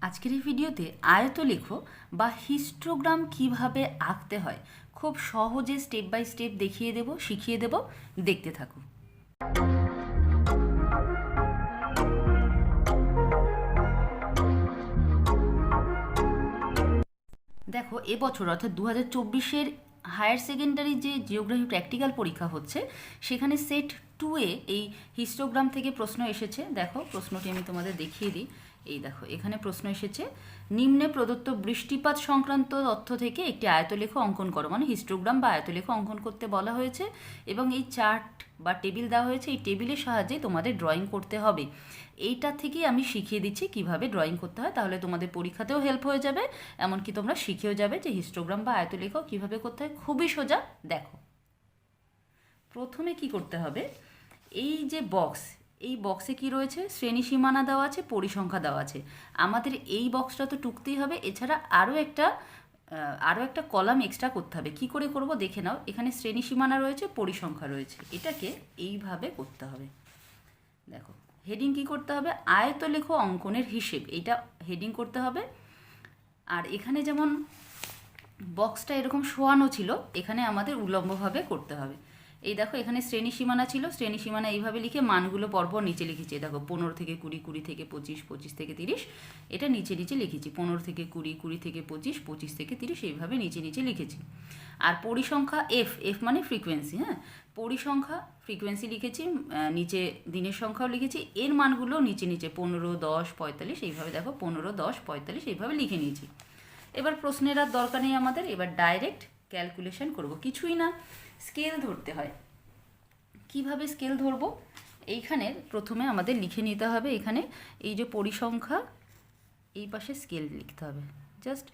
আজকের এই ভিডিওতে আয়তলেখ বা হিস্টোগ্রাম কিভাবে আঁকতে হয় খুব সহজে স্টেপ বাই স্টেপ দেখিয়ে দেব, শিখিয়ে দেব, দেখতে থাকুন। দেখো, এবছর অর্থাৎ 2024-এর হায়ার সেকেন্ডারি যে জিওগ্রাফি প্র্যাকটিক্যাল পরীক্ষা হচ্ছে সেখানে সেট 2-এ এই হিস্টোগ্রাম থেকে প্রশ্ন এসেছে। দেখো, প্রশ্নটি আমি তোমাদের দেখিয়ে দিই। এই দেখো, এখানে প্রশ্ন এসেছে, নিম্নে প্রদত্ত বৃষ্টিপাত সংক্রান্ত তথ্য থেকে একটি আয়তলেখ অঙ্কন করো। মানে হিস্টোগ্রাম বা আয়তলেখ অঙ্কন করতে বলা হয়েছে এবং এই চার্ট বা টেবিল দেওয়া হয়েছে, এই টেবিলের সাহায্যে তোমাদের ড্রয়িং করতে হবে। এইটা থেকেই আমি শিখিয়ে দিচ্ছি কিভাবে ড্রয়িং করতে হয়, তাহলে তোমাদের পরীক্ষাতেও হেল্প হয়ে যাবে, এমনকি তোমরা শিখেও যাবে যে হিস্টোগ্রাম বা আয়তলেখ কিভাবে করতে হয়। খুবই সোজা। দেখো, প্রথমে কি করতে হবে, এই যে বক্স, এই বক্সে কি রয়েছে, শ্রেণী সীমানা দেওয়া আছে, পরিসংখ্যা দেওয়া আছে। আমাদের এই বক্সটা তো টুকতেই হবে, এছাড়া আরও একটা কলাম এক্সট্রা করতে হবে। কি করে করব দেখে নাও। এখানে শ্রেণী সীমানা রয়েছে, পরিসংখ্যা রয়েছে, এটাকে এইভাবে করতে হবে। দেখো, হেডিং কি করতে হবে, আয়তলেখ অঙ্কনের হিসেব, এইটা হেডিং করতে হবে। আর এখানে যেমন বক্সটা এরকম শোয়ানো ছিল, এখানে আমাদের উলম্বভাবে করতে হবে। এই দেখো, এখানে শ্রেণী সীমানা ছিল, শ্রেণী সীমানা এইভাবে লিখে মানগুলো পরপর নিচে লিখেছি। দেখো, 15 থেকে 20, 20 থেকে 25, 25 থেকে 30, এটা নিচে নিচে লিখেছি। 15 থেকে 20, 20 থেকে 25, 25 থেকে 30, এইভাবে নিচে নিচে লিখেছি। আর পরিসংখ্যা এফ মানে ফ্রিকোয়েন্সি, হ্যাঁ, পরিসংখ্যা ফ্রিকোয়েন্সি লিখেছি, নিচে দিনের সংখ্যাও লিখেছি, এর মানগুলো নিচে নিচে 15, 10, 45, এইভাবে দেখো 15, 10, 45 এইভাবে লিখে নিয়েছি। এবার প্রশ্নের আর দরকার নেই আমাদের, এবার ডাইরেক্ট ক্যালকুলেশন করব। কিছুই না, স্কেল ধরতে হয়। কিভাবে স্কেল ধরব, এইখানে প্রথমে আমাদের লিখে নিতে হবে, এখানে এই যে পরিসংখ্যা, এই পাশে স্কেল লিখতে হবে। জাস্ট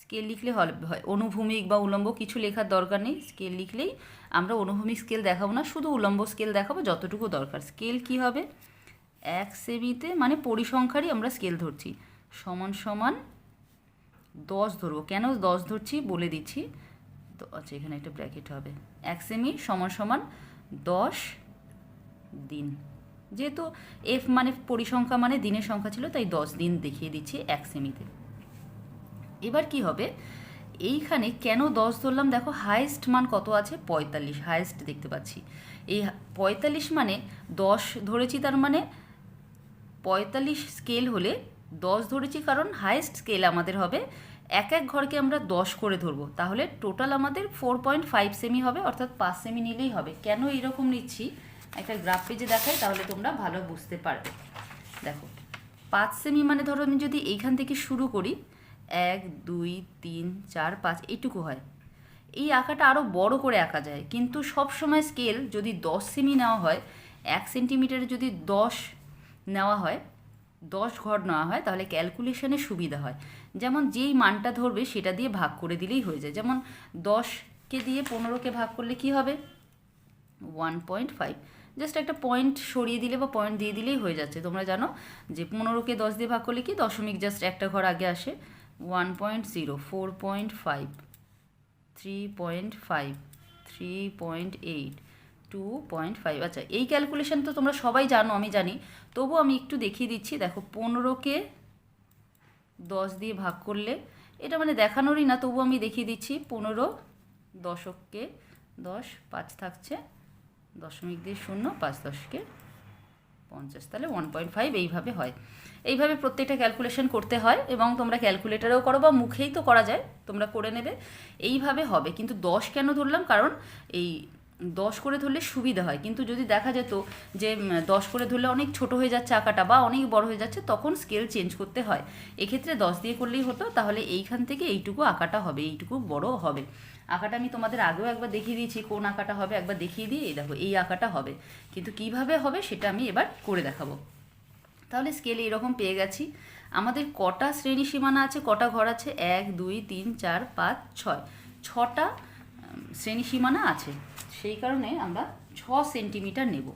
স্কেল লিখলে হয়, অনুভূমিক বা উলম্ব কিছু লেখার দরকার নেই। স্কেল লিখলেই, আমরা অনুভূমিক স্কেল দেখাবো না, শুধু উলম্ব স্কেল দেখাবো যতটুকু দরকার। স্কেল কি হবে, 1 সেমিতে, মানে পরিসংখ্যারই আমরা স্কেল ধরছি, সমান সমান 10 ধরবো। কেন 10 ধরছি বলে দিচ্ছি তো। আচ্ছা, এখানে একটা ব্র্যাকেট হবে। 1 সেমি সমান সমান 10 দিন। যেহেতু এফ মানে পরিসংখ্যা মানে দিনের সংখ্যা ছিল, তাই 10 দিন দেখিয়ে দিচ্ছি 1 সেমিতে। এবার কি হবে, এইখানে কেন 10 ধরলাম, দেখো হাইয়েস্ট মান কত আছে, 45, হাইয়েস্ট দেখতে পাচ্ছি। এই 45 মানে 10 ধরেছি, তার মানে 45 স্কেল হলে 10 ধরেছি, কারণ হাইয়েস্ট স্কেল আমাদের হবে, এক এক ঘরকে আমরা 10 করে ধরবো, তাহলে টোটাল আমাদের 4.5 সেমি হবে, অর্থাৎ 5 সেমি নিলেই হবে। কেন এইরকম নিচ্ছি, একটা গ্রাফ পেজে দেখাই, তাহলে তোমরা ভালো বুঝতে পারবে। দেখো, 5 সেমি মানে ধরো আমি যদি এইখান থেকে শুরু করি, 1, 2, 3, 4, 5 এইটুকু হয়। এই আঁকাটা আরও বড় করে আঁকা যায়, কিন্তু সব সময় স্কেল যদি 10 সেমি নেওয়া হয়, 1 সেন্টিমিটারে যদি 10 নেওয়া হয়, 10 ঘর নেওয়া হয়, তাহলে ক্যালকুলেশনে সুবিধা হয়। যেমন যেই মানটা ধরবে সেটা দিয়ে ভাগ করে দিলেই হয়ে যায়। যেমন 10কে দিয়ে 15কে ভাগ করলে কি হবে, 1.5। জাস্ট একটা পয়েন্ট সরিয়ে দিলে বা পয়েন্ট দিয়ে দিলেই হয়ে যাচ্ছে। তোমরা জানো যে 15কে 10 দিয়ে ভাগ করলে কি, দশমিক জাস্ট একটা ঘর আগে আসে। 1.0, 4.5, 3.5, 3.8, 2.5। আচ্ছা, এই ক্যালকুলেশন তো তোমরা সবাই জানো, আমি জানি, তবু আমি একটু দেখিয়ে দিচ্ছি। দেখো, 15কে 10 দিয়ে ভাগ করলে, এটা মানে দেখানোরই না, তবু আমি দেখিয়ে দিচ্ছি। 15, দশককে 10, 5 থাকছে, দশমিক দিয়ে 0, 5 10কে 50, তাহলে 1.5 এইভাবে হয়। এইভাবে প্রত্যেকটা ক্যালকুলেশন করতে হয়, এবং তোমরা ক্যালকুলেটারেও করো বা মুখেই তো করা যায়, তোমরা করে নেবে। এইভাবে হবে। কিন্তু 10 কেন ধরলাম, কারণ এই 10 করে ধরলে সুবিধা হয়। কিন্তু যদি দেখা যেত যে 10 করে ধরলে অনেক ছোট হয়ে যাচ্ছে আঁকাটা, বা অনেক বড় হয়ে যাচ্ছে, তখন স্কেল চেঞ্জ করতে হয়। এক্ষেত্রে 10 দিয়ে করলেই হতো, তাহলে এইখান থেকে এইটুকু আঁকাটা হবে, এইটুকু বড় হবে। আঁকাটা আমি তোমাদের আগেও একবার দেখিয়ে দিয়েছি, কোন আঁকাটা হবে একবার দেখিয়ে দিই। এই দেখো, এই আঁকাটা হবে, কিন্তু কিভাবে হবে সেটা আমি এবার করে দেখাবো। তাহলে স্কেল এরকম পেয়ে গেছি। আমাদের কটা শ্রেণী সীমানা আছে, কটা ঘর আছে, 1, 2, 3, 4, 5, 6, 6টা শ্রেণী সীমানা আছে। সেই কারণে আমরা 6 সেন্টিমিটার নেব।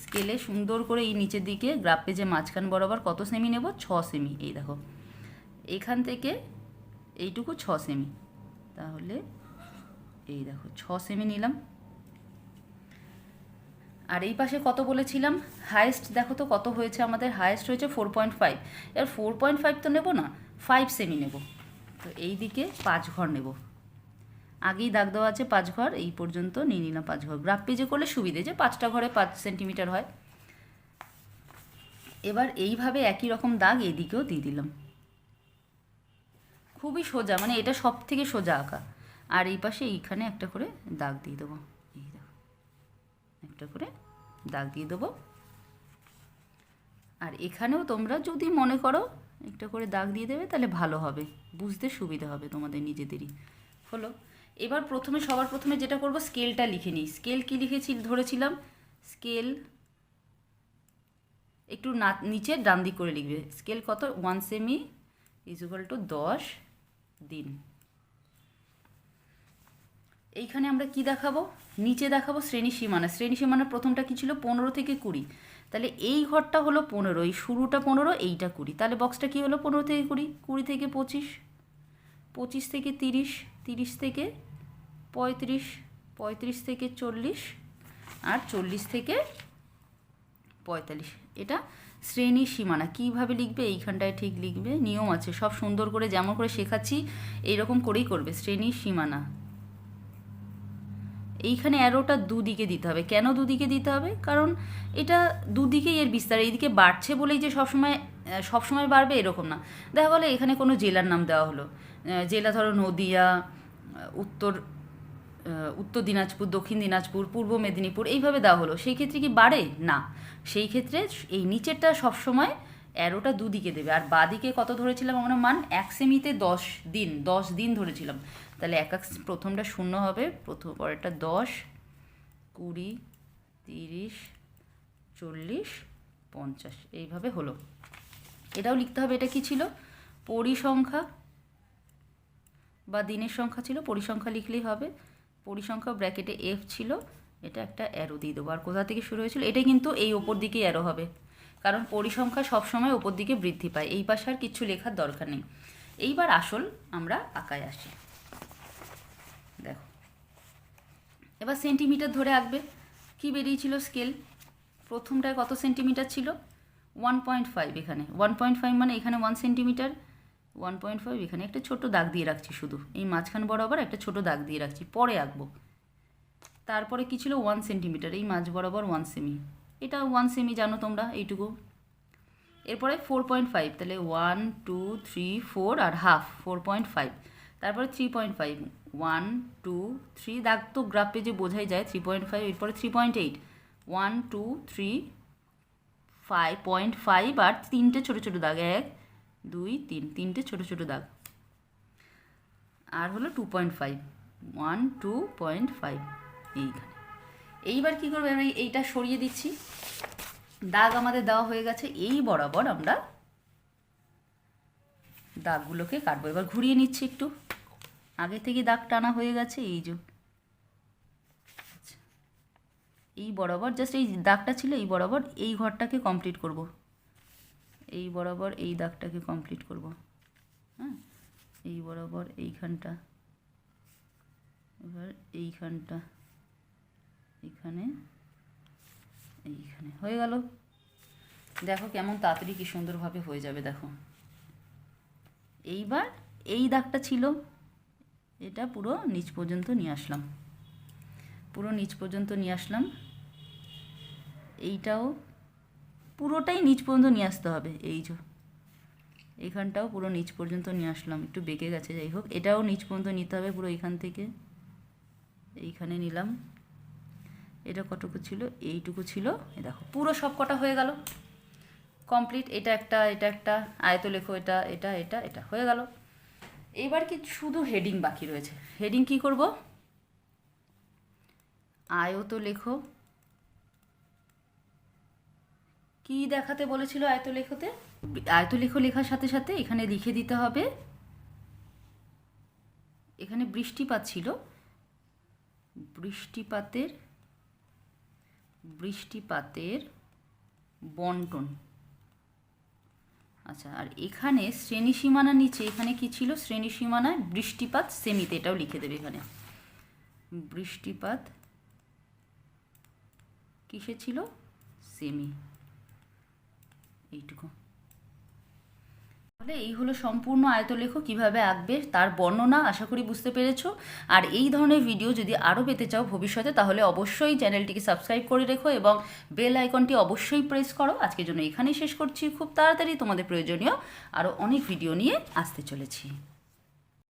স্কেলে সুন্দর করে এই নিচের দিকে গ্রাফ পেজে মাঝখান বরাবর কত সেমি নেব, 6 সেমি। এই দেখো, এখান থেকে এইটুকু 6 সেমি, তাহলে এই দেখো 6 সেমি নিলাম। আর এই পাশে কত বলেছিলাম, হায়েস্ট দেখো তো কত হয়েছে আমাদের, হায়েস্ট হয়েছে 4.5। এবার 4.5 তো নেব না, 5 সেমি নেব। তো এই দিকে 5 ঘর নেব, আগেই দাগ দেওয়া আছে 5 ঘর, এই পর্যন্ত নিয়ে নিলাম 5 ঘর। গ্রাফ পেজে করলে সুবিধে, যে 5টা ঘরে 5 সেন্টিমিটার হয়। এবার এইভাবে একই রকম দাগ এইদিকেও দিয়ে দিলাম, খুবই সোজা, মানে এটা সব থেকে সোজা আঁকা। আর এই পাশে এইখানে একটা করে দাগ দিয়ে দেবো, এই দেখো একটা করে দাগ দিয়ে দেবো। আর এখানেও তোমরা যদি মনে করো একটা করে দাগ দিয়ে দেবে, তাহলে ভালো হবে, বুঝতে সুবিধা হবে তোমাদের নিজেদেরই। হলো, এবার সবার প্রথমে যেটা করব, স্কেলটা লিখে নিই। স্কেল কি ধরেছিলাম, স্কেল একটু নিচে ডান দিক করে লিখবে। স্কেল কত, 1 সেমি = 10 দিন। এইখানে আমরা কি দেখাবো, নিচে দেখাবো শ্রেণী সীমানা। শ্রেণী সীমানার প্রথমটা কি ছিল, 15 থেকে 20। তাহলে এই ঘরটা হলো 15, এই শুরুটা 15, এইটা 20। তাহলে বক্সটা কি হলো, 15 থেকে 20, 20 থেকে 25, 25 থেকে 30, 30 থেকে 35, 35 থেকে 40, আর 40 থেকে 45। এটা শ্রেণী সীমানা। কীভাবে লিখবে, এইখানটায় ঠিক লিখবে, নিয়ম আছে সব, সুন্দর করে যেমন করে শেখাচ্ছি এইরকম করেই করবে। শ্রেণী সীমানা, এইখানে অ্যারোটা দুদিকে দিতে হবে। কেন দুদিকে দিতে হবে, কারণ এটা দুদিকেই এর বিস্তার, এইদিকে বাড়ছে বলেই যে সবসময় বাড়বে এরকম না। দেখা গেলো এখানে কোনো জেলার নাম দেওয়া হলো, জেলা ধরো নদিয়া, উত্তর দিনাজপুর, দক্ষিণ দিনাজপুর, পূর্ব মেদিনীপুর, এইভাবে দেওয়া হলো, সেই ক্ষেত্রে কি বাড়ে না, সেই ক্ষেত্রে এই নিচেরটা সবসময় অ্যারোটা দুদিকে দেবে। আর বাদিকে কত ধরেছিলাম আমরা মান, 1 সেমিতে 10 দিন ধরেছিলাম। তাহলে প্রথমটা 0 হবে, পরেরটা 10, 20, 30, 40, 50, এইভাবে হলো। এটাও লিখতে হবে, এটা কি ছিল, পরিসংখ্যা বা দিনের সংখ্যা ছিল, পরিসংখ্যা লিখলেই হবে। পরিসংখ্যা ব্র্যাকেটে F ছিল, এটা একটা অ্যারো দিয়ে দেবো। আর কোথা থেকে শুরু হয়েছিল, এটা কিন্তু এই ওপর দিকেই অ্যারো হবে, কারণ পরিসংখ্যা সবসময় ওপর দিকে বৃদ্ধি পায়। এই পাশে আর কিচ্ছু লেখার দরকার নেই। এইবার আসল আমরা আঁকায় আসি। দেখো, এবার সেন্টিমিটার ধরে আঁকবে। কি বেরিয়েছিল স্কেল, প্রথমটায় কত সেন্টিমিটার ছিল, 1.5। এখানে 1.5 মানে এখানে 1 সেন্টিমিটার, 1.5। এখানে একটা ছোট দাগ দিয়ে রাখছি, শুধু এই মাঝখান বরাবর একটা ছোট দাগ দিয়ে রাখছি, পরে আঁকবো। তারপরে কি ছিল, 1 সেন্টিমিটার, এই মাঝ বরাবর 1 সেমি, এটা 1 সেমি জানো তোমরা এইটুকু। এরপরে 4.5, তাহলে 1, 2, 3, 4 আর হাফ, 4.5। তারপরে 3.5, 1, 2, 3, দাগ তো গ্রাফ পেজে বোঝাই যায়, 3.5। এরপরে 3.8, 1, 2, 3, 5.5 আর 3টে ছোটো ছোটো দাগ, 1, 2, 3, 3টে ছোটো ছোটো দাগ। আর হলো 2.5, 1, 2.5 এইখানে। এইবার কী করবে, আমি এইটা সরিয়ে দিচ্ছি, দাগ আমাদের দেওয়া হয়ে গেছে। এই বরাবর আমরা দাগগুলোকে কাটবো। এবার ঘুরিয়ে নিচ্ছি একটু, আগে থেকে দাগ টানা হয়ে গেছে, এই যে এই বরাবর জাস্ট এই দাগটা ছিল, এই বরাবর এই ঘরটাকে কমপ্লিট করব, এই বরাবর এই দাগটাকে কমপ্লিট করব। হ্যাঁ, এই বরাবর এইখানটা, এবার এইখানটা, এইখানে, এইখানে হয়ে গেল। দেখো কেমন তাড়াতাড়ি কি সুন্দরভাবে হয়ে যাবে, দেখো। এইবার এই দাগটা ছিল, এটা পুরো নিচ পর্যন্ত নিয়ে আসলাম, পুরো নিচ পর্যন্ত নিয়ে আসলাম। এইটাও পুরোটাই নিচ পর্যন্ত নিয়ে আসতে হবে, এই যে এখানটাও পুরো নিচ পর্যন্ত নিয়ে আসলাম, একটু বেঁকে গেছে, যাই হোক, এটাও নিচ পর্যন্ত নিতে হবে পুরো, এইখান থেকে এইখানে নিলাম। এটা কতটুকু ছিল, এইটুকু ছিল, এ দেখো পুরো সব কটা হয়ে গেল, কমপ্লিট। এটা একটা আয়ত লেখো, এটা হয়ে গেল। এবার কি শুধু হেডিং বাকি রয়েছে। হেডিং কি করব, আয়ত লেখো। কি দেখাতে বলেছিল আয়ত লেখোতে, আয়ত লেখো লেখার সাথে সাথে এখানে লিখে দিতে হবে, এখানে বৃষ্টিপাত ছিল, বৃষ্টিপাতের বন্টন। আচ্ছা, আর এখানে শ্রেণী সীমানা নিচে এখানে কি ছিল, শ্রেণী সীমানায় বৃষ্টিপাত সেমিতে, এটাও লিখে দেবে এখানে, বৃষ্টিপাত কিসে ছিল? সেমি। এইটুকু। তাহলে এই হলো সম্পূর্ণ আয়তলেখ কিভাবে আঁকবে তার বর্ণনা, আশা করি বুঝতে পেরেছো। আর এই ধরনের ভিডিও যদি আরও পেতে চাও ভবিষ্যতে, তাহলে অবশ্যই চ্যানেলটিকে সাবস্ক্রাইব করে রেখো এবং বেল আইকনটি অবশ্যই প্রেস করো। আজকের জন্য এখানেই শেষ করছি। খুব তাড়াতাড়ি তোমাদের প্রয়োজনীয় আরও অনেক ভিডিও নিয়ে আসতে চলেছি।